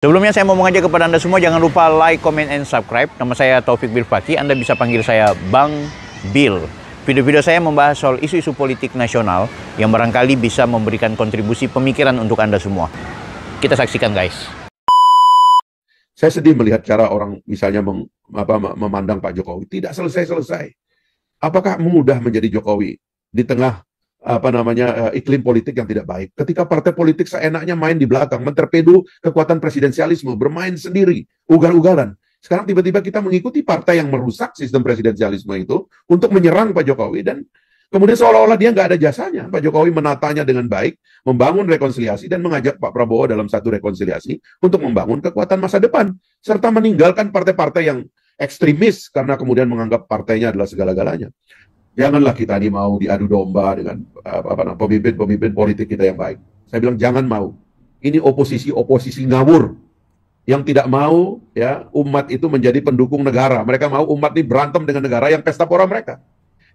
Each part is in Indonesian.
Sebelumnya saya mau mengajak kepada Anda semua, jangan lupa like, comment, and subscribe. Nama saya Taufik Bilfaki, Anda bisa panggil saya Bang Bil. Video-video saya membahas soal isu-isu politik nasional yang barangkali bisa memberikan kontribusi pemikiran untuk Anda semua. Kita saksikan guys. Saya sedih melihat cara orang misalnya memandang Pak Jokowi. Tidak selesai-selesai. Apakah mudah menjadi Jokowi di tengah iklim politik yang tidak baik? Ketika partai politik seenaknya main di belakang, mentorpedo kekuatan presidensialisme, bermain sendiri, ugal-ugalan. Sekarang tiba-tiba kita mengikuti partai yang merusak sistem presidensialisme itu untuk menyerang Pak Jokowi, dan kemudian seolah-olah dia nggak ada jasanya. Pak Jokowi menatanya dengan baik, membangun rekonsiliasi, dan mengajak Pak Prabowo dalam satu rekonsiliasi untuk membangun kekuatan masa depan, serta meninggalkan partai-partai yang ekstremis karena kemudian menganggap partainya adalah segala-galanya. Janganlah kita ini mau diadu domba dengan pemimpin-pemimpin politik kita yang baik. Saya bilang jangan mau. Ini oposisi ngawur yang tidak mau ya umat itu menjadi pendukung negara. Mereka mau umat ini berantem dengan negara yang pesta pora mereka.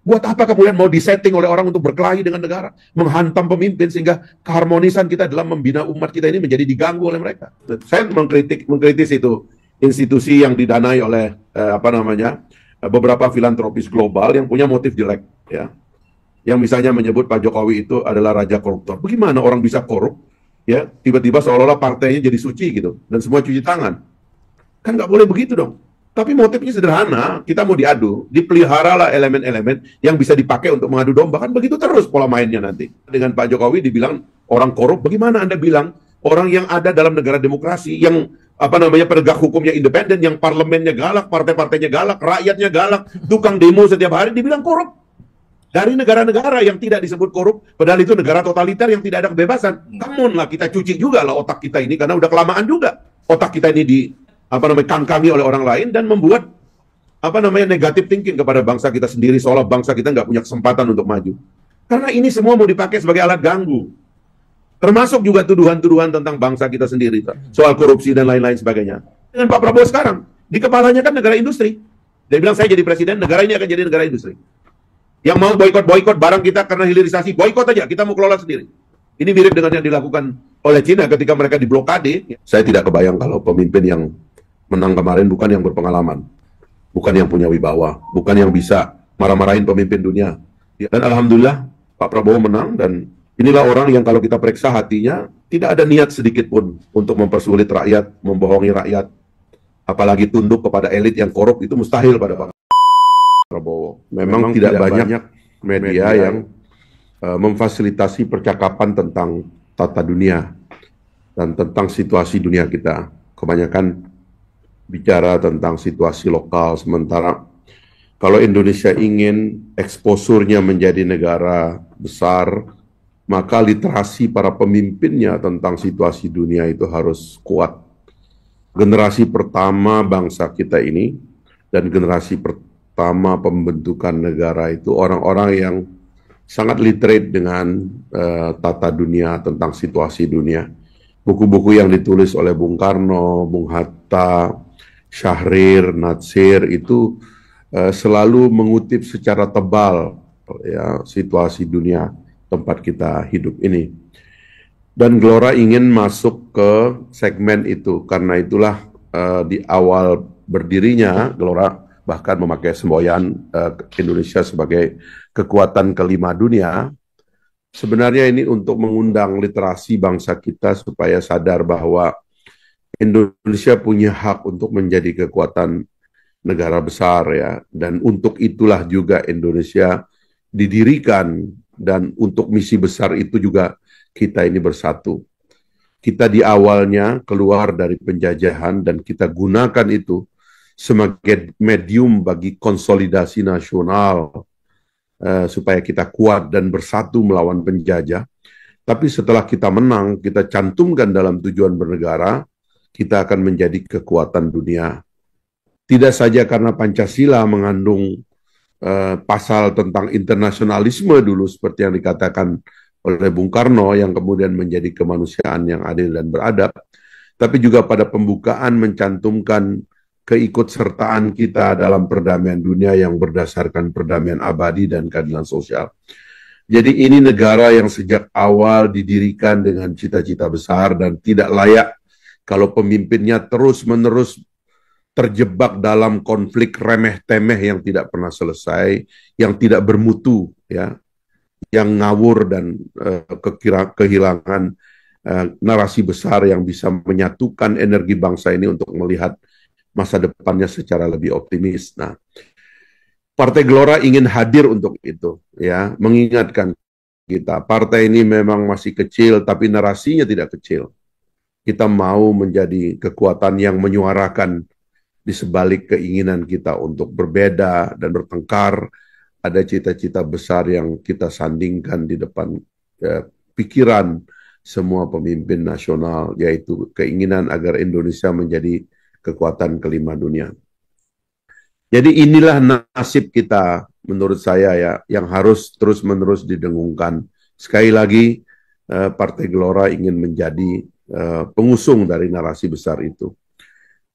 Buat apa kemudian mau disetting oleh orang untuk berkelahi dengan negara, menghantam pemimpin sehingga keharmonisan kita dalam membina umat kita ini menjadi diganggu oleh mereka. Saya mengkritis itu institusi yang didanai oleh beberapa filantropis global yang punya motif jelek, ya. Yang misalnya menyebut Pak Jokowi itu adalah raja koruptor. Bagaimana orang bisa korup, ya? Tiba-tiba seolah-olah partainya jadi suci gitu, dan semua cuci tangan. Kan nggak boleh begitu dong. Tapi motifnya sederhana, kita mau diadu, dipeliharalah elemen-elemen yang bisa dipakai untuk mengadu domba. Kan begitu terus pola mainnya nanti. Dengan Pak Jokowi dibilang orang korup, bagaimana Anda bilang orang yang ada dalam negara demokrasi, yang penegak hukumnya independen, yang parlemennya galak, partai-partainya galak, rakyatnya galak, tukang demo setiap hari dibilang korup. Dari negara-negara yang tidak disebut korup, padahal itu negara totaliter yang tidak ada kebebasan. Come on lah, kita cuci juga lah otak kita ini, karena udah kelamaan juga otak kita ini kangkangi oleh orang lain dan membuat negatif thinking kepada bangsa kita sendiri, seolah bangsa kita nggak punya kesempatan untuk maju. Karena ini semua mau dipakai sebagai alat ganggu. Termasuk juga tuduhan-tuduhan tentang bangsa kita sendiri, soal korupsi dan lain-lain sebagainya. Dengan Pak Prabowo sekarang, di kepalanya kan negara industri. Dia bilang saya jadi presiden, negara ini akan jadi negara industri. Yang mau boikot barang kita karena hilirisasi, boikot aja, kita mau kelola sendiri. Ini mirip dengan yang dilakukan oleh Cina ketika mereka diblokade. Saya tidak kebayang kalau pemimpin yang menang kemarin bukan yang berpengalaman, bukan yang punya wibawa, bukan yang bisa marah-marahin pemimpin dunia. Dan alhamdulillah Pak Prabowo menang, dan inilah orang yang kalau kita periksa hatinya, tidak ada niat sedikit pun untuk mempersulit rakyat, membohongi rakyat. Apalagi tunduk kepada elit yang korup, itu mustahil pada Pak Prabowo. Memang tidak banyak media yang memfasilitasi percakapan tentang tata dunia dan tentang situasi dunia kita. Kebanyakan bicara tentang situasi lokal, sementara kalau Indonesia ingin eksposurnya menjadi negara besar, maka literasi para pemimpinnya tentang situasi dunia itu harus kuat. Generasi pertama bangsa kita ini dan generasi pertama pembentukan negara itu orang-orang yang sangat literate dengan tata dunia, tentang situasi dunia. Buku-buku yang ditulis oleh Bung Karno, Bung Hatta, Syahrir, Natsir itu selalu mengutip secara tebal ya situasi dunia tempat kita hidup ini. Dan Gelora ingin masuk ke segmen itu, karena itulah di awal berdirinya Gelora bahkan memakai semboyan Indonesia sebagai kekuatan kelima dunia. Sebenarnya ini untuk mengundang literasi bangsa kita supaya sadar bahwa Indonesia punya hak untuk menjadi kekuatan negara besar ya, dan untuk itulah juga Indonesia didirikan. Dan untuk misi besar itu juga kita ini bersatu. Kita di awalnya keluar dari penjajahan dan kita gunakan itu sebagai medium bagi konsolidasi nasional supaya kita kuat dan bersatu melawan penjajah. Tapi setelah kita menang, kita cantumkan dalam tujuan bernegara, kita akan menjadi kekuatan dunia. Tidak saja karena Pancasila mengandung pasal tentang internasionalisme dulu seperti yang dikatakan oleh Bung Karno yang kemudian menjadi kemanusiaan yang adil dan beradab, tapi juga pada pembukaan mencantumkan keikutsertaan kita dalam perdamaian dunia yang berdasarkan perdamaian abadi dan keadilan sosial. Jadi ini negara yang sejak awal didirikan dengan cita-cita besar dan tidak layak kalau pemimpinnya terus-menerus terjebak dalam konflik remeh-temeh yang tidak pernah selesai, yang tidak bermutu, ya, yang ngawur dan kehilangan narasi besar yang bisa menyatukan energi bangsa ini untuk melihat masa depannya secara lebih optimis. Nah, Partai Gelora ingin hadir untuk itu, ya, mengingatkan kita. Partai ini memang masih kecil, tapi narasinya tidak kecil. Kita mau menjadi kekuatan yang menyuarakan di sebalik keinginan kita untuk berbeda dan bertengkar. Ada cita-cita besar yang kita sandingkan di depan pikiran semua pemimpin nasional, yaitu keinginan agar Indonesia menjadi kekuatan kelima dunia. Jadi inilah nasib kita menurut saya, ya, yang harus terus-menerus didengungkan. Sekali lagi, Partai Gelora ingin menjadi pengusung dari narasi besar itu.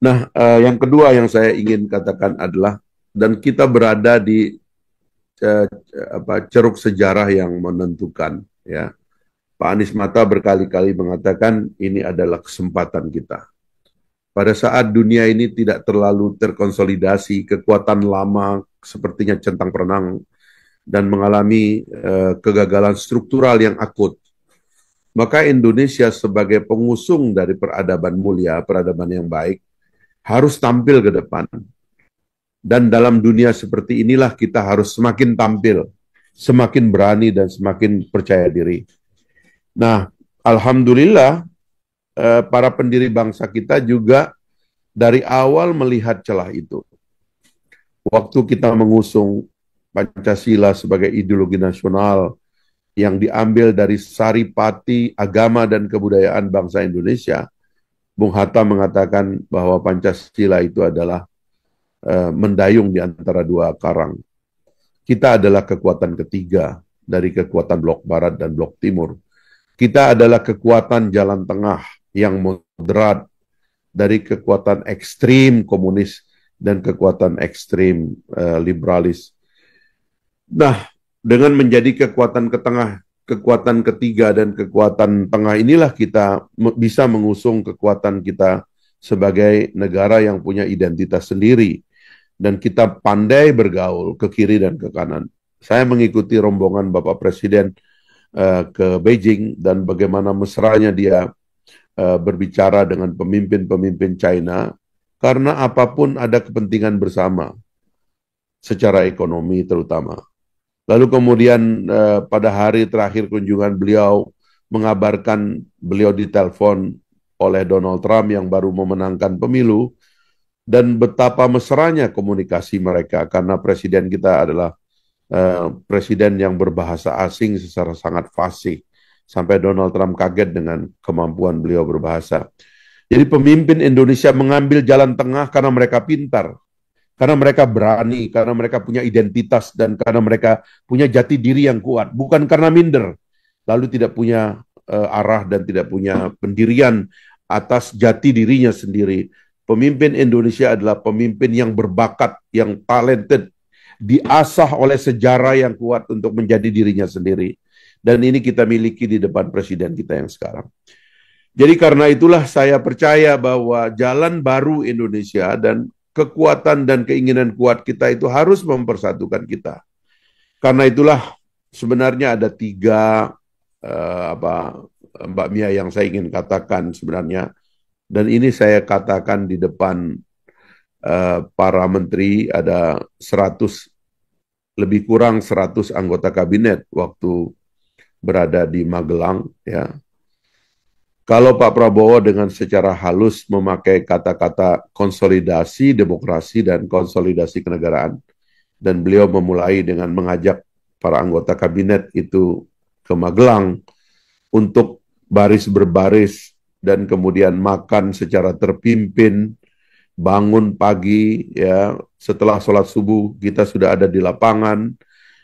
Nah, yang kedua yang saya ingin katakan adalah, dan kita berada di ceruk sejarah yang menentukan, ya. Pak Anies Mata berkali-kali mengatakan ini adalah kesempatan kita. Pada saat dunia ini tidak terlalu terkonsolidasi, kekuatan lama sepertinya centang perenang dan mengalami kegagalan struktural yang akut, maka Indonesia sebagai pengusung dari peradaban mulia, peradaban yang baik, harus tampil ke depan. Dan dalam dunia seperti inilah kita harus semakin tampil, semakin berani dan semakin percaya diri. Nah, alhamdulillah para pendiri bangsa kita juga dari awal melihat celah itu. Waktu kita mengusung Pancasila sebagai ideologi nasional yang diambil dari saripati agama dan kebudayaan bangsa Indonesia, Bung Hatta mengatakan bahwa Pancasila itu adalah mendayung di antara dua karang. Kita adalah kekuatan ketiga dari kekuatan blok barat dan blok timur. Kita adalah kekuatan jalan tengah yang moderat dari kekuatan ekstrim komunis dan kekuatan ekstrim liberalis. Nah, dengan menjadi kekuatan kekuatan ketiga dan kekuatan tengah inilah kita bisa mengusung kekuatan kita sebagai negara yang punya identitas sendiri. Dan kita pandai bergaul ke kiri dan ke kanan. Saya mengikuti rombongan Bapak Presiden ke Beijing dan bagaimana mesranya dia berbicara dengan pemimpin-pemimpin China, karena apapun ada kepentingan bersama secara ekonomi terutama. Lalu kemudian pada hari terakhir kunjungan beliau mengabarkan beliau ditelepon oleh Donald Trump yang baru memenangkan pemilu, dan betapa mesranya komunikasi mereka karena presiden kita adalah presiden yang berbahasa asing secara sangat fasih. Sampai Donald Trump kaget dengan kemampuan beliau berbahasa. Jadi pemimpin Indonesia mengambil jalan tengah karena mereka pintar, karena mereka berani, karena mereka punya identitas, dan karena mereka punya jati diri yang kuat. Bukan karena minder, lalu tidak punya arah dan tidak punya pendirian atas jati dirinya sendiri. Pemimpin Indonesia adalah pemimpin yang berbakat, yang talented, diasah oleh sejarah yang kuat untuk menjadi dirinya sendiri. Dan ini kita miliki di depan presiden kita yang sekarang. Jadi karena itulah saya percaya bahwa jalan baru Indonesia dan kekuatan dan keinginan kuat kita itu harus mempersatukan kita. Karena itulah sebenarnya ada tiga Mbak Mia yang saya ingin katakan sebenarnya. Dan ini saya katakan di depan para menteri, ada 100, lebih kurang 100 anggota kabinet waktu berada di Magelang, ya. Kalau Pak Prabowo dengan secara halus memakai kata-kata konsolidasi demokrasi dan konsolidasi kenegaraan, dan beliau memulai dengan mengajak para anggota kabinet itu ke Magelang untuk baris berbaris dan kemudian makan secara terpimpin, bangun pagi, ya, setelah sholat subuh kita sudah ada di lapangan,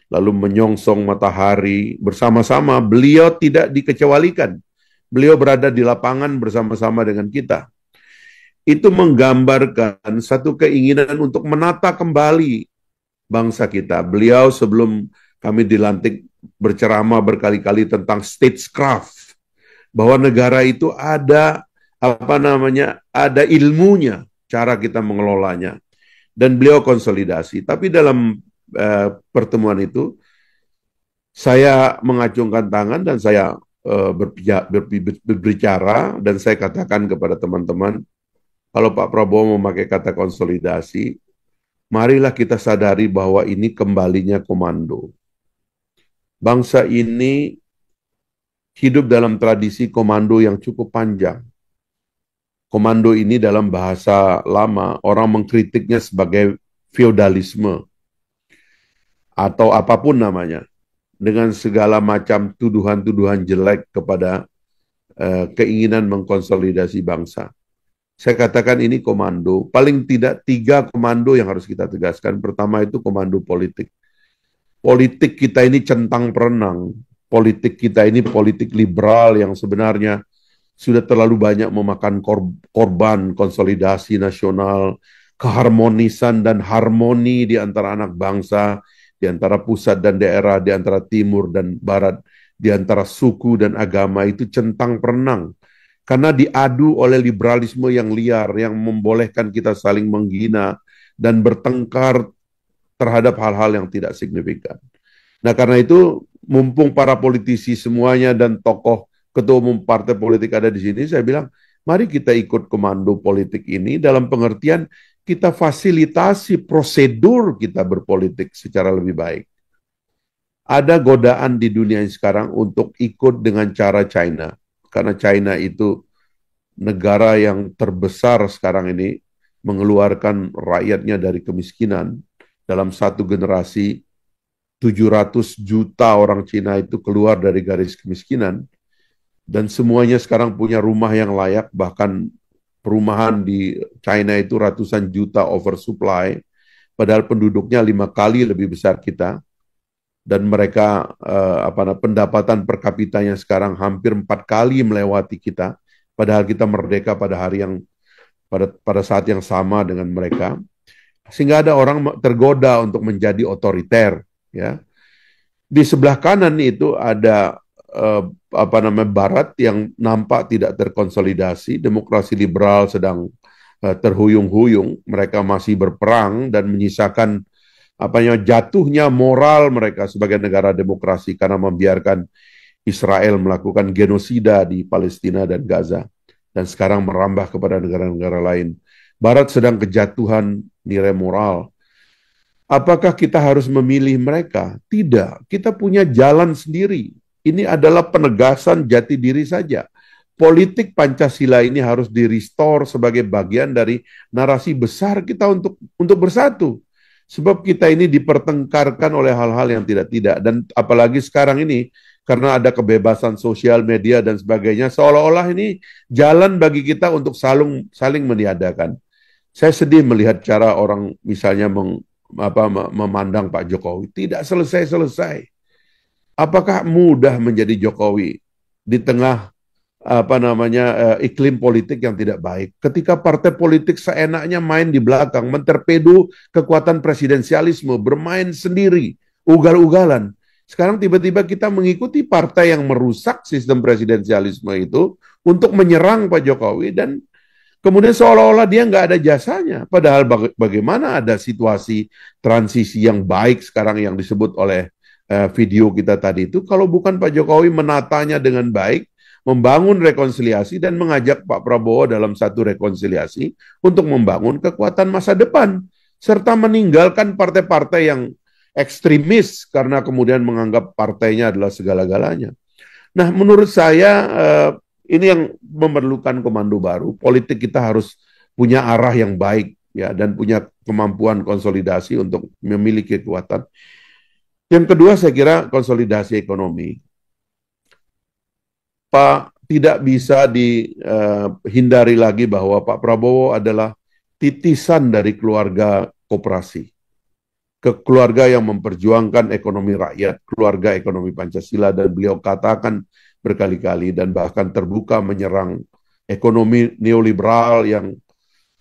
lalu menyongsong matahari bersama-sama. Beliau tidak dikecualikan. Beliau berada di lapangan bersama-sama dengan kita. Itu menggambarkan satu keinginan untuk menata kembali bangsa kita. Beliau sebelum kami dilantik berceramah berkali-kali tentang statecraft, bahwa negara itu ada ada ilmunya cara kita mengelolanya, dan beliau konsolidasi. Tapi dalam pertemuan itu saya mengacungkan tangan dan saya berbicara, dan saya katakan kepada teman-teman, kalau Pak Prabowo memakai kata konsolidasi, marilah kita sadari bahwa ini kembalinya komando. Bangsa ini hidup dalam tradisi komando yang cukup panjang. Komando ini dalam bahasa lama, orang mengkritiknya sebagai feodalisme atau apapun namanya, dengan segala macam tuduhan-tuduhan jelek kepada keinginan mengkonsolidasi bangsa. Saya katakan ini komando, paling tidak 3 komando yang harus kita tegaskan. Pertama itu komando politik. Politik kita ini centang perenang. Politik kita ini politik liberal yang sebenarnya sudah terlalu banyak memakan korban konsolidasi nasional, keharmonisan dan harmoni di antara anak bangsa, di antara pusat dan daerah, di antara timur dan barat, di antara suku dan agama itu centang perenang. Karena diadu oleh liberalisme yang liar, yang membolehkan kita saling menghina dan bertengkar terhadap hal-hal yang tidak signifikan. Nah, karena itu, mumpung para politisi semuanya dan tokoh ketua umum partai politik ada di sini, saya bilang, mari kita ikut komando politik ini dalam pengertian kita fasilitasi prosedur kita berpolitik secara lebih baik. Ada godaan di dunia ini sekarang untuk ikut dengan cara China. Karena China itu negara yang terbesar sekarang ini, mengeluarkan rakyatnya dari kemiskinan. Dalam satu generasi, 700 juta orang Cina itu keluar dari garis kemiskinan. Dan semuanya sekarang punya rumah yang layak, bahkan perumahan di China itu ratusan juta oversupply, padahal penduduknya 5 kali lebih besar kita. Dan mereka pendapatan per kapitanya sekarang hampir 4 kali melewati kita, padahal kita merdeka pada hari yang pada saat yang sama dengan mereka. Sehingga ada orang tergoda untuk menjadi otoriter, ya. Di sebelah kanan itu ada Barat yang nampak tidak terkonsolidasi, demokrasi liberal sedang terhuyung-huyung, mereka masih berperang dan menyisakan jatuhnya moral mereka sebagai negara demokrasi karena membiarkan Israel melakukan genosida di Palestina dan Gaza, dan sekarang merambah kepada negara-negara lain. Barat sedang kejatuhan nilai moral. Apakah kita harus memilih mereka? Tidak, kita punya jalan sendiri. Ini adalah penegasan jati diri saja. Politik Pancasila ini harus di-restore sebagai bagian dari narasi besar kita untuk bersatu. Sebab kita ini dipertengkarkan oleh hal-hal yang tidak-tidak. Dan apalagi sekarang ini, karena ada kebebasan sosial media dan sebagainya, seolah-olah ini jalan bagi kita untuk saling meniadakan. Saya sedih melihat cara orang misalnya memandang Pak Jokowi. Tidak selesai-selesai. Apakah mudah menjadi Jokowi di tengah iklim politik yang tidak baik? Ketika partai politik seenaknya main di belakang, mentorpedo kekuatan presidensialisme, bermain sendiri, ugal-ugalan. Sekarang tiba-tiba kita mengikuti partai yang merusak sistem presidensialisme itu untuk menyerang Pak Jokowi, dan kemudian seolah-olah dia nggak ada jasanya. Padahal bagaimana ada situasi transisi yang baik sekarang yang disebut oleh video kita tadi itu, kalau bukan Pak Jokowi menatanya dengan baik, membangun rekonsiliasi dan mengajak Pak Prabowo dalam satu rekonsiliasi untuk membangun kekuatan masa depan, serta meninggalkan partai-partai yang ekstremis karena kemudian menganggap partainya adalah segala-galanya. Nah, menurut saya ini yang memerlukan komando baru. Politik kita harus punya arah yang baik, ya, dan punya kemampuan konsolidasi untuk memiliki kekuatan. Yang kedua, saya kira konsolidasi ekonomi. Pak, tidak bisa dihindari lagi bahwa Pak Prabowo adalah titisan dari keluarga koperasi. Keluarga yang memperjuangkan ekonomi rakyat, keluarga ekonomi Pancasila, dan beliau katakan berkali-kali dan bahkan terbuka menyerang ekonomi neoliberal yang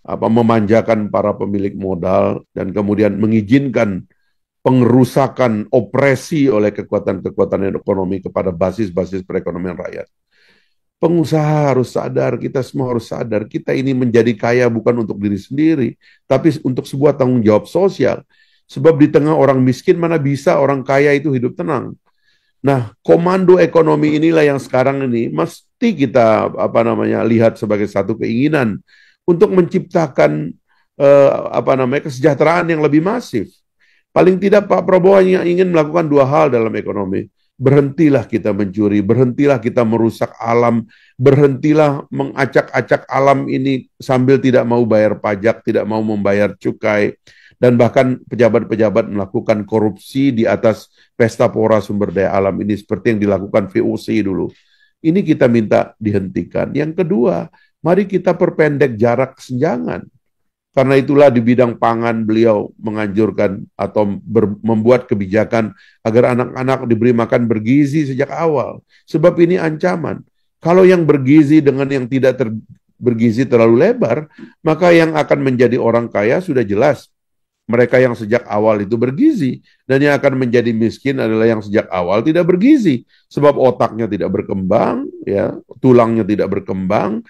memanjakan para pemilik modal dan kemudian mengizinkan pengerusakan opresi oleh kekuatan-kekuatan ekonomi kepada basis-basis perekonomian rakyat. pengusaha harus sadar, kita semua harus sadar, kita ini menjadi kaya bukan untuk diri sendiri, tapi untuk sebuah tanggung jawab sosial. Sebab di tengah orang miskin, mana bisa orang kaya itu hidup tenang. Nah, komando ekonomi inilah yang sekarang ini mesti kita lihat sebagai satu keinginan untuk menciptakan kesejahteraan yang lebih masif. Paling tidak Pak Prabowo hanya ingin melakukan dua hal dalam ekonomi. Berhentilah kita mencuri, berhentilah kita merusak alam, berhentilah mengacak-acak alam ini sambil tidak mau bayar pajak, tidak mau membayar cukai, dan bahkan pejabat-pejabat melakukan korupsi di atas pesta pora sumber daya alam ini seperti yang dilakukan VOC dulu. Ini kita minta dihentikan. Yang kedua, mari kita perpendek jarak kesenjangan. Karena itulah di bidang pangan beliau menganjurkan atau membuat kebijakan agar anak-anak diberi makan bergizi sejak awal. Sebab ini ancaman. Kalau yang bergizi dengan yang tidak bergizi terlalu lebar, maka yang akan menjadi orang kaya sudah jelas. Mereka yang sejak awal itu bergizi. Dan yang akan menjadi miskin adalah yang sejak awal tidak bergizi. Sebab otaknya tidak berkembang, ya, tulangnya tidak berkembang,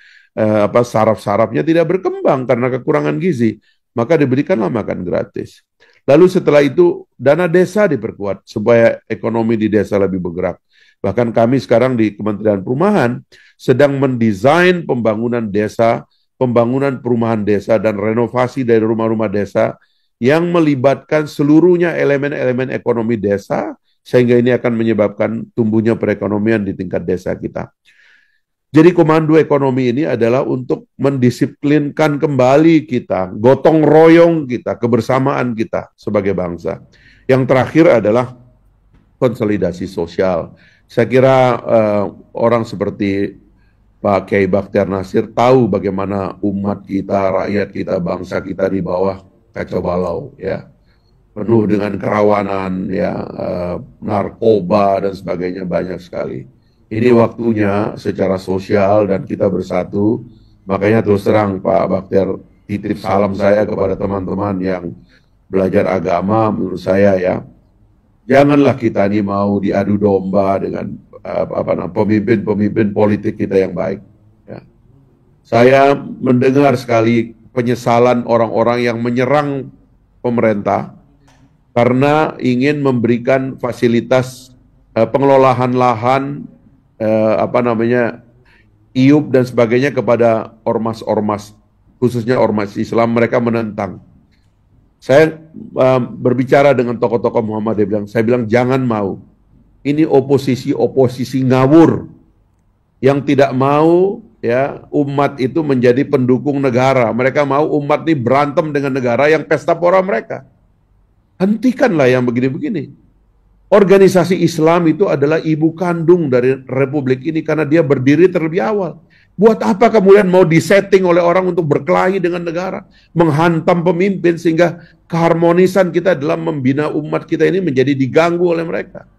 saraf-sarafnya tidak berkembang karena kekurangan gizi, maka diberikanlah makan gratis. Lalu setelah itu dana desa diperkuat supaya ekonomi di desa lebih bergerak. Bahkan kami sekarang di Kementerian Perumahan sedang mendesain pembangunan desa, pembangunan perumahan desa dan renovasi dari rumah-rumah desa yang melibatkan seluruhnya elemen-elemen ekonomi desa sehingga ini akan menyebabkan tumbuhnya perekonomian di tingkat desa kita. Jadi komando ekonomi ini adalah untuk mendisiplinkan kembali kita, gotong royong kita, kebersamaan kita sebagai bangsa. Yang terakhir adalah konsolidasi sosial. Saya kira orang seperti Pak Kiai Bakhtiar Nasir tahu bagaimana umat kita, rakyat kita, bangsa kita di bawah kacau balau, ya, penuh dengan kerawanan, ya, narkoba dan sebagainya banyak sekali. Ini waktunya secara sosial dan kita bersatu. Makanya terus terang Pak Bakhtiar, titip salam saya kepada teman-teman yang belajar agama, menurut saya ya, janganlah kita ini mau diadu domba dengan pemimpin-pemimpin politik kita yang baik. Ya. Saya mendengar sekali penyesalan orang-orang yang menyerang pemerintah karena ingin memberikan fasilitas pengelolaan lahan, IUP dan sebagainya kepada ormas-ormas, khususnya ormas Islam. Mereka menentang. Saya berbicara dengan tokoh-tokoh Muhammadiyah, saya bilang jangan mau. Ini oposisi ngawur yang tidak mau, ya, umat itu menjadi pendukung negara. Mereka mau umat ini berantem dengan negara yang pesta pora mereka. Hentikanlah yang begini-begini. Organisasi Islam itu adalah ibu kandung dari republik ini karena dia berdiri terlebih awal. Buat apa kemudian mau disetting oleh orang untuk berkelahi dengan negara, menghantam pemimpin sehingga keharmonisan kita dalam membina umat kita ini menjadi diganggu oleh mereka.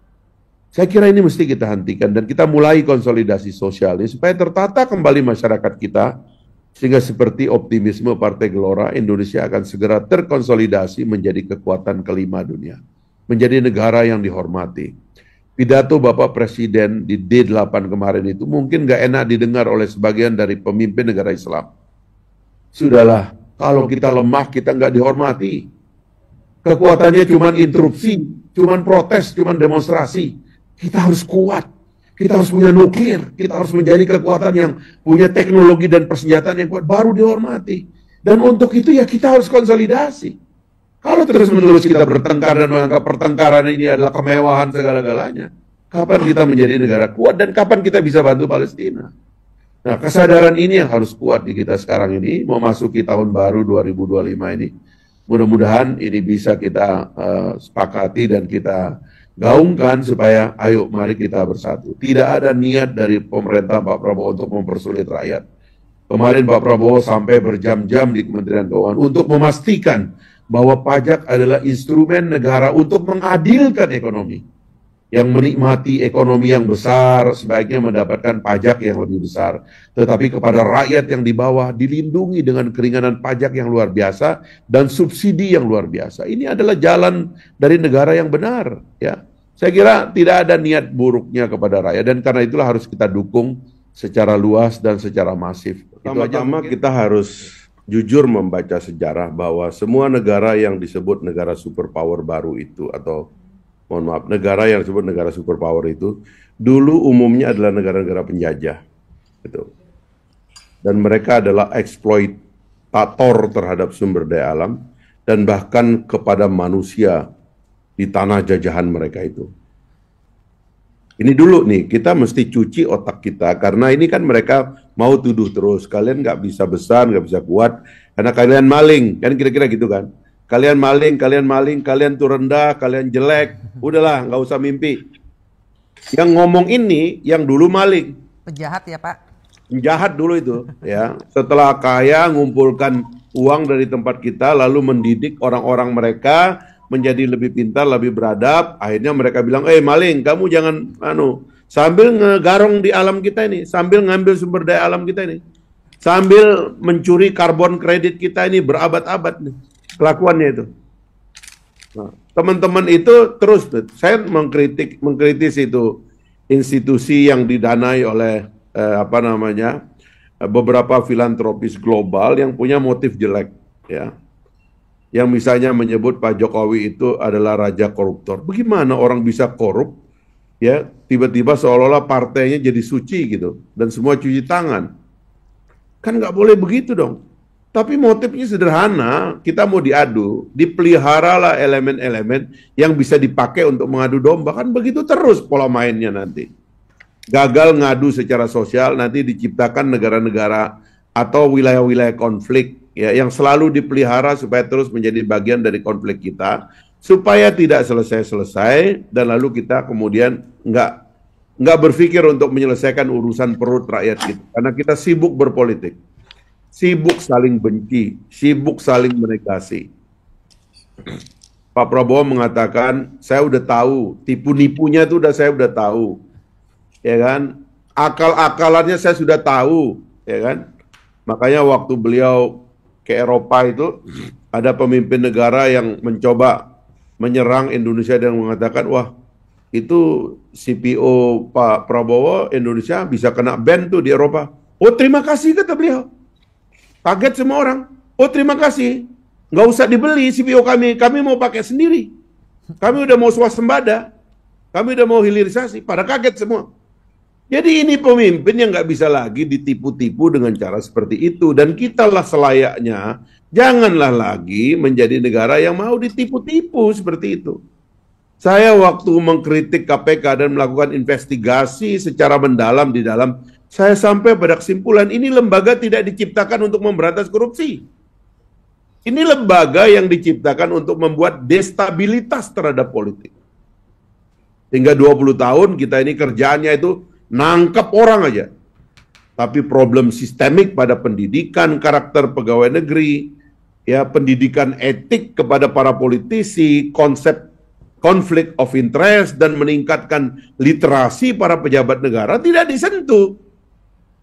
Saya kira ini mesti kita hentikan dan kita mulai konsolidasi sosial ini supaya tertata kembali masyarakat kita sehingga seperti optimisme Partai Gelora, Indonesia akan segera terkonsolidasi menjadi kekuatan kelima dunia. Menjadi negara yang dihormati. Pidato Bapak Presiden di D8 kemarin itu mungkin nggak enak didengar oleh sebagian dari pemimpin negara Islam. Sudahlah, kalau kita lemah, kita nggak dihormati. Kekuatannya cuma interupsi, cuma protes, cuma demonstrasi. Kita harus kuat, kita harus punya nuklir, kita harus menjadi kekuatan yang punya teknologi dan persenjataan yang kuat, baru dihormati. Dan untuk itu ya kita harus konsolidasi. Kalau terus-menerus kita bertengkar dan menganggap pertengkaran ini adalah kemewahan segala-galanya, kapan kita menjadi negara kuat dan kapan kita bisa bantu Palestina? Nah, kesadaran ini yang harus kuat di kita sekarang ini, memasuki tahun baru 2025 ini. Mudah-mudahan ini bisa kita sepakati dan kita gaungkan supaya ayo mari kita bersatu. Tidak ada niat dari pemerintah Pak Prabowo untuk mempersulit rakyat. Kemarin Pak Prabowo sampai berjam-jam di Kementerian Keuangan untuk memastikan bahwa pajak adalah instrumen negara untuk mengadilkan ekonomi. Yang menikmati ekonomi yang besar sebaiknya mendapatkan pajak yang lebih besar. Tetapi kepada rakyat yang di bawah dilindungi dengan keringanan pajak yang luar biasa dan subsidi yang luar biasa. Ini adalah jalan dari negara yang benar. Ya, saya kira tidak ada niat buruknya kepada rakyat dan karena itulah harus kita dukung secara luas dan secara masif. Pertama-tama kita harus jujur membaca sejarah bahwa semua negara yang disebut negara superpower baru itu, atau mohon maaf, negara yang disebut negara superpower itu dulu umumnya adalah negara-negara penjajah, gitu. Dan mereka adalah eksploitator terhadap sumber daya alam dan bahkan kepada manusia di tanah jajahan mereka itu. Ini dulu nih, kita mesti cuci otak kita, karena ini kan mereka mau tuduh terus, kalian nggak bisa besar, nggak bisa kuat, karena kalian maling, kan kira-kira gitu kan. Kalian maling, kalian tuh rendah, kalian jelek, udahlah, nggak usah mimpi. Yang ngomong ini, yang dulu maling. Penjahat ya Pak? Penjahat dulu itu, ya. Setelah kaya, ngumpulkan uang dari tempat kita, lalu mendidik orang-orang mereka, menjadi lebih pintar, lebih beradab. Akhirnya mereka bilang, maling, kamu jangan sambil ngegarong di alam kita ini, sambil ngambil sumber daya alam kita ini, sambil mencuri karbon kredit kita ini berabad-abad nih kelakuannya itu. Nah, teman-teman itu terus, saya mengkritis itu institusi yang didanai oleh beberapa filantropis global yang punya motif jelek, ya. Yang misalnya menyebut Pak Jokowi itu adalah raja koruptor. Bagaimana orang bisa korup, ya, tiba-tiba seolah-olah partainya jadi suci gitu, dan semua cuci tangan. Kan nggak boleh begitu dong. Tapi motifnya sederhana, kita mau diadu, dipeliharalah elemen-elemen yang bisa dipakai untuk mengadu domba. Kan begitu terus pola mainnya nanti. Gagal ngadu secara sosial, nanti diciptakan negara-negara atau wilayah-wilayah konflik, ya, yang selalu dipelihara supaya terus menjadi bagian dari konflik kita, supaya tidak selesai-selesai, dan lalu kita kemudian nggak berpikir untuk menyelesaikan urusan perut rakyat kita, karena kita sibuk berpolitik, sibuk saling benci, sibuk saling menegasi. Pak Prabowo mengatakan, saya udah tahu, tipu-nipunya itu saya udah tahu, ya kan, akal-akalannya saya sudah tahu, ya kan. Makanya waktu beliau ke Eropa itu ada pemimpin negara yang mencoba menyerang Indonesia dan mengatakan, wah, itu CPO Pak Prabowo Indonesia bisa kena ban tuh di Eropa. Oh, terima kasih, kata beliau. Kaget semua orang. Oh, terima kasih. Nggak usah dibeli CPO kami mau pakai sendiri. Kami udah mau swasembada. Kami udah mau hilirisasi. Pada kaget semua. Jadi ini pemimpin yang nggak bisa lagi ditipu-tipu dengan cara seperti itu. Dan kitalah selayaknya, janganlah lagi menjadi negara yang mau ditipu-tipu seperti itu. Saya waktu mengkritik KPK dan melakukan investigasi secara mendalam di dalam, saya sampai pada kesimpulan, ini lembaga tidak diciptakan untuk memberantas korupsi. Ini lembaga yang diciptakan untuk membuat destabilitas terhadap politik. Hingga 20 tahun kita ini kerjaannya itu nangkep orang aja. Tapi problem sistemik pada pendidikan, karakter pegawai negeri, ya, pendidikan etik kepada para politisi, konsep konflik of interest, dan meningkatkan literasi para pejabat negara tidak disentuh.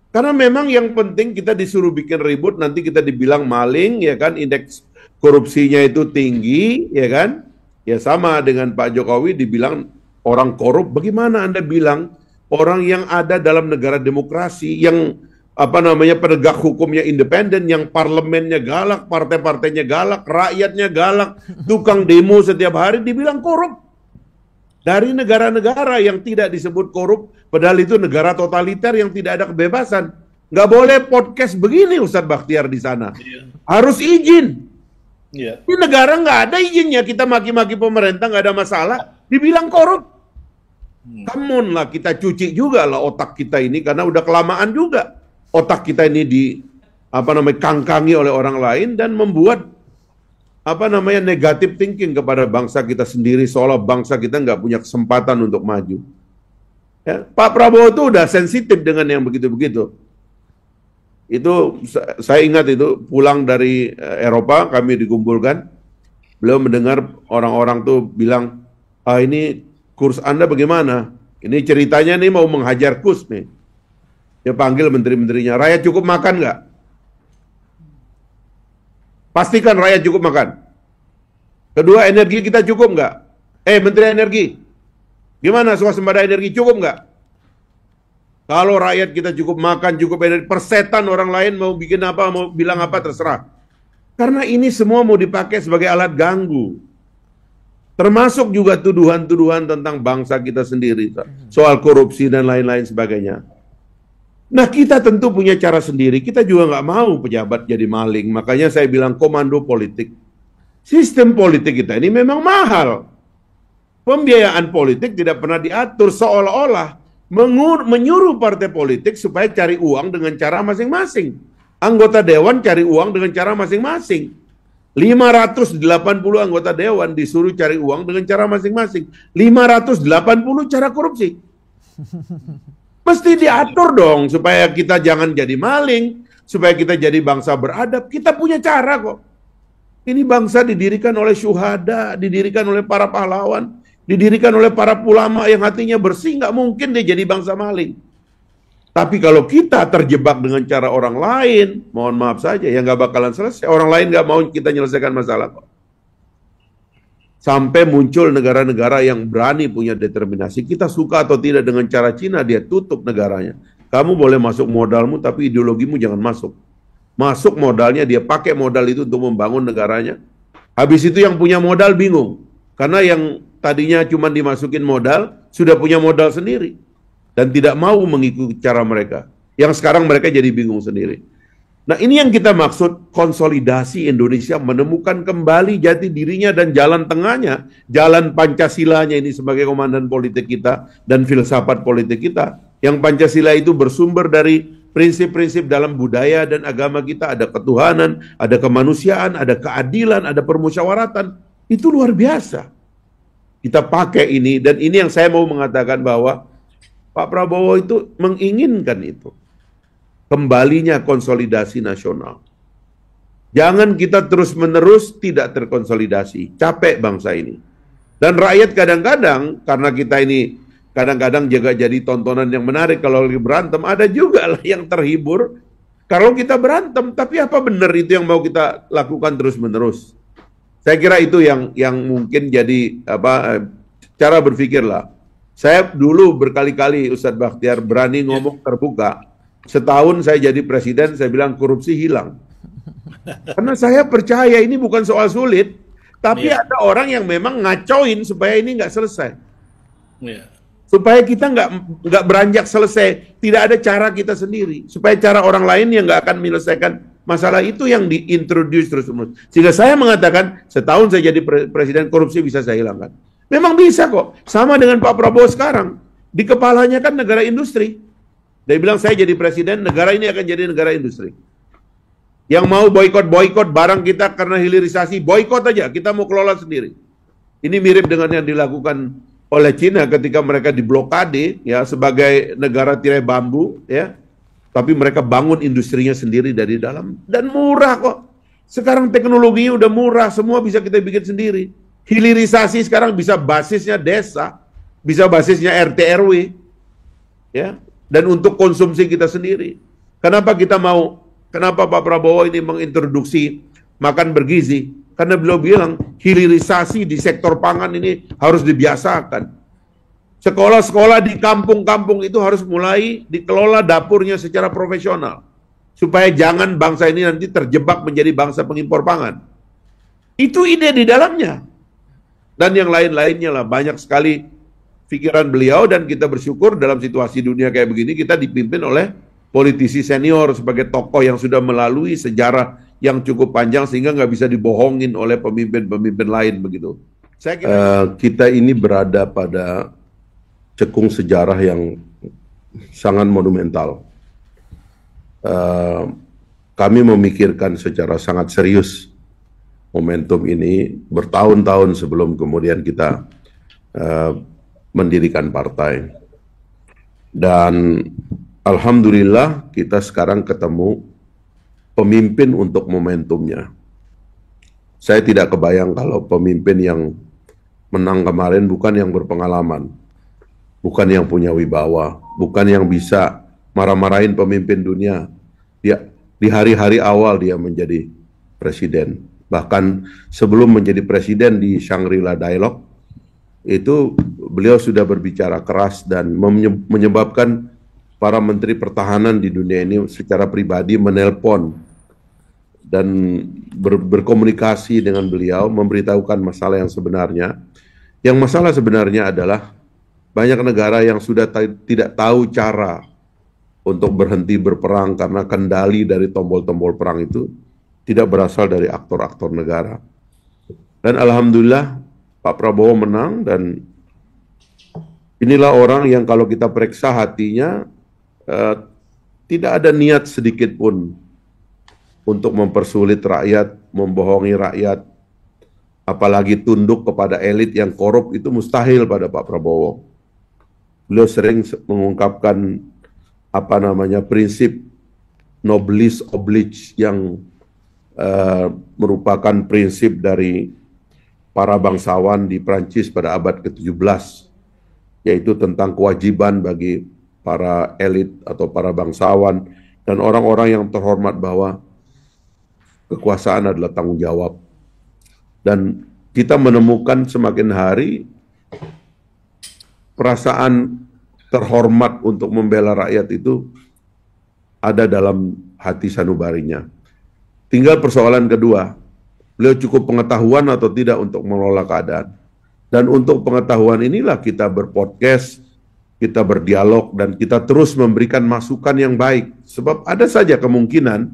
Karena memang yang penting kita disuruh bikin ribut, nanti kita dibilang maling, ya kan, indeks korupsinya itu tinggi, ya kan. Ya sama dengan Pak Jokowi dibilang orang korup. Bagaimana Anda bilang orang yang ada dalam negara demokrasi, yang penegak hukumnya independen, yang parlemennya galak, partai-partainya galak, rakyatnya galak, tukang demo setiap hari dibilang korup. Dari negara-negara yang tidak disebut korup, padahal itu negara totaliter yang tidak ada kebebasan. Nggak boleh podcast begini Ustadz Bakhtiar di sana. Harus izin. Ini negara nggak ada izinnya, kita maki-maki pemerintah nggak ada masalah, dibilang korup. Come on lah, kita cuci juga lah otak kita ini, karena udah kelamaan juga otak kita ini kangkangi oleh orang lain dan membuat negatif thinking kepada bangsa kita sendiri, seolah bangsa kita nggak punya kesempatan untuk maju. Ya, Pak Prabowo itu udah sensitif dengan yang begitu-begitu. Itu saya ingat itu pulang dari Eropa, kami dikumpulkan, beliau mendengar orang-orang tuh bilang, ini kurs Anda bagaimana? Ini ceritanya nih mau menghajar kurs nih. Dia panggil menteri-menterinya, rakyat cukup makan nggak? Pastikan rakyat cukup makan. Kedua, energi kita cukup nggak? Menteri energi, gimana swasembada energi, cukup nggak? Kalau rakyat kita cukup makan, cukup energi, persetan orang lain mau bikin apa, mau bilang apa, terserah. Karena ini semua mau dipakai sebagai alat ganggu. Termasuk juga tuduhan-tuduhan tentang bangsa kita sendiri, soal korupsi dan lain-lain sebagainya. Nah, kita tentu punya cara sendiri. Kita juga nggak mau pejabat jadi maling. Makanya saya bilang komando politik. Sistem politik kita ini memang mahal. Pembiayaan politik tidak pernah diatur, seolah-olah menyuruh partai politik supaya cari uang dengan cara masing-masing. Anggota dewan cari uang dengan cara masing-masing. 580 anggota dewan disuruh cari uang dengan cara masing-masing. 580 cara korupsi. Mesti diatur dong supaya kita jangan jadi maling, supaya kita jadi bangsa beradab. Kita punya cara kok. Ini bangsa didirikan oleh syuhada, didirikan oleh para pahlawan, didirikan oleh para ulama yang hatinya bersih. Nggak mungkin dia jadi bangsa maling. Tapi kalau kita terjebak dengan cara orang lain, mohon maaf saja, ya nggak bakalan selesai. Orang lain nggak mau kita menyelesaikan masalah kok. Sampai muncul negara-negara yang berani punya determinasi. Kita suka atau tidak dengan cara Cina, dia tutup negaranya. Kamu boleh masuk modalmu, tapi ideologimu jangan masuk. Masuk modalnya, dia pakai modal itu untuk membangun negaranya. Habis itu yang punya modal bingung. Karena yang tadinya cuma dimasukin modal, sudah punya modal sendiri. Dan tidak mau mengikuti cara mereka. Yang sekarang mereka jadi bingung sendiri. Nah, ini yang kita maksud konsolidasi Indonesia, menemukan kembali jati dirinya dan jalan tengahnya, jalan Pancasilanya ini sebagai komandan politik kita dan filsafat politik kita. Yang Pancasila itu bersumber dari prinsip-prinsip dalam budaya dan agama kita, ada ketuhanan, ada kemanusiaan, ada keadilan, ada permusyawaratan. Itu luar biasa. Kita pakai ini, dan ini yang saya mau mengatakan bahwa Pak Prabowo itu menginginkan itu. Kembalinya konsolidasi nasional. Jangan kita terus-menerus tidak terkonsolidasi. Capek bangsa ini. Dan rakyat kadang-kadang, karena kita ini kadang-kadang juga jadi tontonan yang menarik kalau lagi berantem, ada juga lah yang terhibur kalau kita berantem. Tapi apa benar itu yang mau kita lakukan terus-menerus? Saya kira itu yang mungkin jadi cara berpikir lah. Saya dulu berkali-kali Ustadz Bakhtiar berani ngomong terbuka. Setahun saya jadi presiden, saya bilang korupsi hilang. Karena saya percaya ini bukan soal sulit, tapi ada orang yang memang ngacoin supaya ini nggak selesai. Supaya kita nggak beranjak selesai, tidak ada cara kita sendiri. Supaya cara orang lain yang nggak akan menyelesaikan masalah itu yang diintroduce terus-menerus. Sehingga saya mengatakan, setahun saya jadi presiden, korupsi bisa saya hilangkan. Memang bisa kok. Sama dengan Pak Prabowo sekarang. Di kepalanya kan negara industri. Dia bilang saya jadi presiden, negara ini akan jadi negara industri. Yang mau boikot barang kita karena hilirisasi, boikot aja, kita mau kelola sendiri. Ini mirip dengan yang dilakukan oleh Cina ketika mereka diblokade ya sebagai negara tirai bambu ya. Tapi mereka bangun industrinya sendiri dari dalam dan murah kok. Sekarang teknologinya udah murah, semua bisa kita bikin sendiri. Hilirisasi sekarang bisa basisnya desa, bisa basisnya RT RW. Ya. Dan untuk konsumsi kita sendiri. Kenapa Pak Prabowo ini mengintroduksi makan bergizi? Karena beliau bilang hilirisasi di sektor pangan ini harus dibiasakan. Sekolah-sekolah di kampung-kampung itu harus mulai dikelola dapurnya secara profesional. Supaya jangan bangsa ini nanti terjebak menjadi bangsa pengimpor pangan. Itu ide di dalamnya. Dan yang lain-lainnya lah, banyak sekali pikiran beliau, dan kita bersyukur dalam situasi dunia kayak begini kita dipimpin oleh politisi senior sebagai tokoh yang sudah melalui sejarah yang cukup panjang sehingga nggak bisa dibohongin oleh pemimpin-pemimpin lain begitu. Saya kira kita ini berada pada cekung sejarah yang sangat monumental. Kami memikirkan secara sangat serius momentum ini bertahun-tahun sebelum kemudian kita mendirikan partai. Dan alhamdulillah kita sekarang ketemu pemimpin untuk momentumnya. Saya tidak kebayang kalau pemimpin yang menang kemarin bukan yang berpengalaman, bukan yang punya wibawa, bukan yang bisa marah-marahin pemimpin dunia. Dia di hari-hari awal dia menjadi presiden. Bahkan sebelum menjadi presiden di Shangri-La Dialogue, itu beliau sudah berbicara keras dan menyebabkan para menteri pertahanan di dunia ini secara pribadi menelpon dan berkomunikasi dengan beliau, memberitahukan masalah yang sebenarnya. Yang masalah sebenarnya adalah banyak negara yang sudah tidak tahu cara untuk berhenti berperang karena kendali dari tombol-tombol perang itu tidak berasal dari aktor-aktor negara. Dan alhamdulillah Pak Prabowo menang, dan inilah orang yang kalau kita periksa hatinya tidak ada niat sedikit pun untuk mempersulit rakyat, membohongi rakyat, apalagi tunduk kepada elit yang korup, itu mustahil pada Pak Prabowo. Beliau sering mengungkapkan prinsip noblesse oblige yang merupakan prinsip dari para bangsawan di Prancis pada abad ke-17, yaitu tentang kewajiban bagi para elit atau para bangsawan dan orang-orang yang terhormat bahwa kekuasaan adalah tanggung jawab. Dan kita menemukan semakin hari perasaan terhormat untuk membela rakyat itu ada dalam hati sanubarinya. Tinggal persoalan kedua, beliau cukup pengetahuan atau tidak untuk mengelola keadaan. Dan untuk pengetahuan inilah kita berpodcast, kita berdialog, dan kita terus memberikan masukan yang baik. Sebab ada saja kemungkinan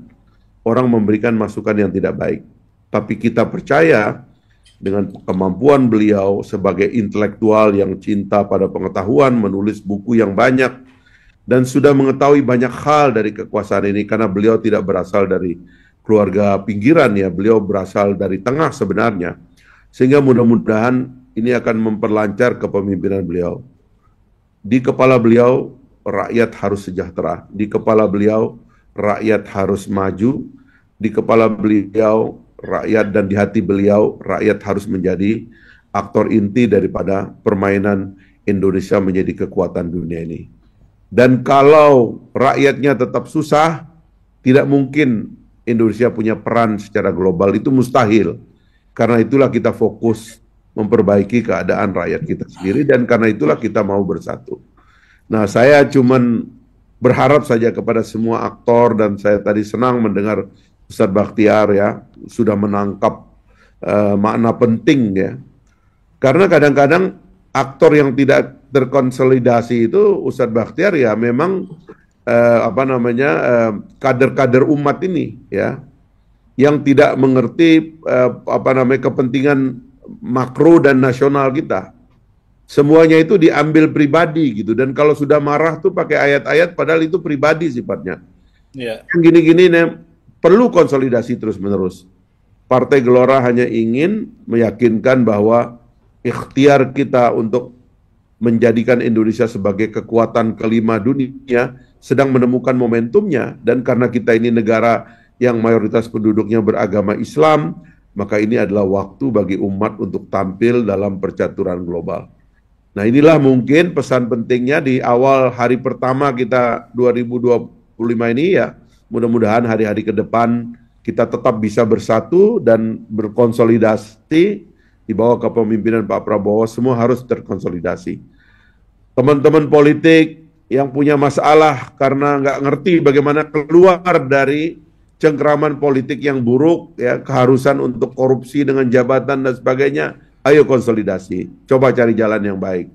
orang memberikan masukan yang tidak baik. Tapi kita percaya dengan kemampuan beliau sebagai intelektual yang cinta pada pengetahuan, menulis buku yang banyak, dan sudah mengetahui banyak hal dari kekuasaan ini, karena beliau tidak berasal dari keluarga pinggiran ya, beliau berasal dari tengah sebenarnya. Sehingga mudah-mudahan ini akan memperlancar kepemimpinan beliau. Di kepala beliau, rakyat harus sejahtera. Di kepala beliau, rakyat harus maju. Di kepala beliau, rakyat, dan di hati beliau, rakyat harus menjadi aktor inti daripada permainan Indonesia menjadi kekuatan dunia ini. Dan kalau rakyatnya tetap susah, tidak mungkin Indonesia punya peran secara global, itu mustahil. Karena itulah kita fokus memperbaiki keadaan rakyat kita sendiri, dan karena itulah kita mau bersatu. Nah, saya cuman berharap saja kepada semua aktor, dan saya tadi senang mendengar Ustadz Bakhtiar ya sudah menangkap makna penting ya. Karena kadang-kadang aktor yang tidak terkonsolidasi itu Ustadz Bakhtiar ya memang kader-kader umat ini ya, yang tidak mengerti kepentingan makro dan nasional kita. Semuanya itu diambil pribadi gitu, dan kalau sudah marah tuh pakai ayat-ayat padahal itu pribadi sifatnya. Yeah. Yang gini-gini nih perlu konsolidasi terus-menerus. Partai Gelora hanya ingin meyakinkan bahwa ikhtiar kita untuk menjadikan Indonesia sebagai kekuatan kelima dunia sedang menemukan momentumnya, dan karena kita ini negara yang mayoritas penduduknya beragama Islam, maka ini adalah waktu bagi umat untuk tampil dalam percaturan global. Nah, inilah mungkin pesan pentingnya di awal hari pertama kita 2025 ini ya. Mudah-mudahan hari-hari ke depan kita tetap bisa bersatu dan berkonsolidasi di bawah kepemimpinan Pak Prabowo. Semua harus terkonsolidasi. Teman-teman politik yang punya masalah karena nggak ngerti bagaimana keluar dari cengkraman politik yang buruk, ya, keharusan untuk korupsi dengan jabatan dan sebagainya, ayo konsolidasi. Coba cari jalan yang baik.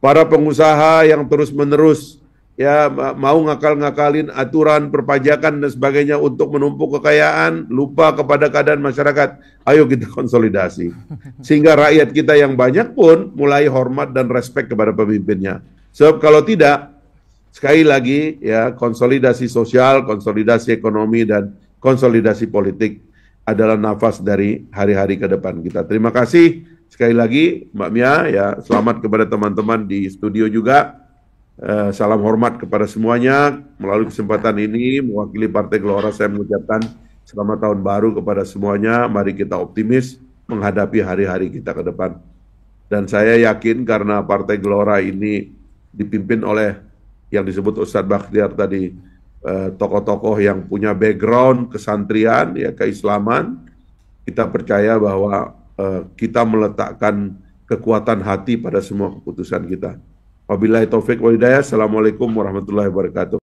Para pengusaha yang terus-menerus ya mau ngakal-ngakalin aturan perpajakan dan sebagainya untuk menumpuk kekayaan, lupa kepada keadaan masyarakat. Ayo kita konsolidasi. Sehingga rakyat kita yang banyak pun mulai hormat dan respek kepada pemimpinnya. Sebab kalau tidak, sekali lagi ya, konsolidasi sosial, konsolidasi ekonomi, dan konsolidasi politik adalah nafas dari hari-hari ke depan kita. Terima kasih sekali lagi Mbak Mia, ya, selamat kepada teman-teman di studio juga. Salam hormat kepada semuanya. Melalui kesempatan ini, mewakili Partai Gelora, saya mengucapkan selamat tahun baru kepada semuanya. Mari kita optimis menghadapi hari-hari kita ke depan. Dan saya yakin karena Partai Gelora ini dipimpin oleh yang disebut Ustadz Bakhtiar tadi, tokoh-tokoh yang punya background kesantrian, ya, keislaman, kita percaya bahwa kita meletakkan kekuatan hati pada semua keputusan kita. Wabillahi taufik wal hidayah. Assalamualaikum warahmatullahi wabarakatuh.